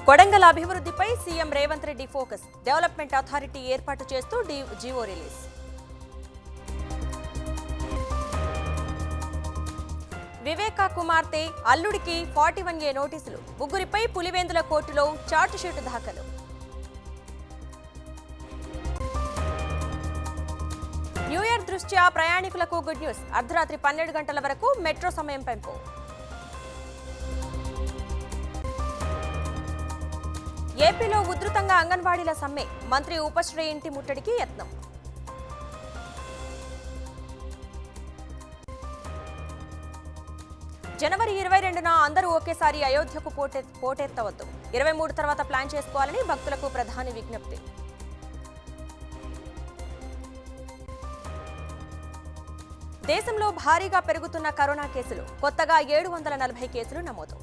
కొడంగల్ అభివృద్ధిపై CM Revanth Reddy focus. Development authority ఏర్పాటు చేస్తూ జీవో రిలీజ్. వివేకా కుమార్తె అల్లుడికి 41A నోటీసులు. ముగ్గురిపై పులివెందుల కోర్టులో చార్జిషీటు దాఖలు. న్యూ ఇయర్ దృష్ట్యా ప్రయాణికులకు గుడ్ న్యూస్. అర్ధరాత్రి 12 గంటల వరకు మెట్రో సమయం పెంపు. ఏపీలో ఉధృతంగా అంగన్వాడీల సమ్మె. మంత్రి ఉపశ్రీ ఇంటి ముట్టడికి యత్నం. జనవరి 22న అందరూ ఒకేసారి అయోధ్యకు పోటెత్తవద్దు. 23 తర్వాత ప్లాన్ చేసుకోవాలని భక్తులకు ప్రధాని విజ్ఞప్తి. దేశంలో భారీగా పెరుగుతున్న కరోనా కేసులు. కొత్తగా 740 కేసులు నమోదు.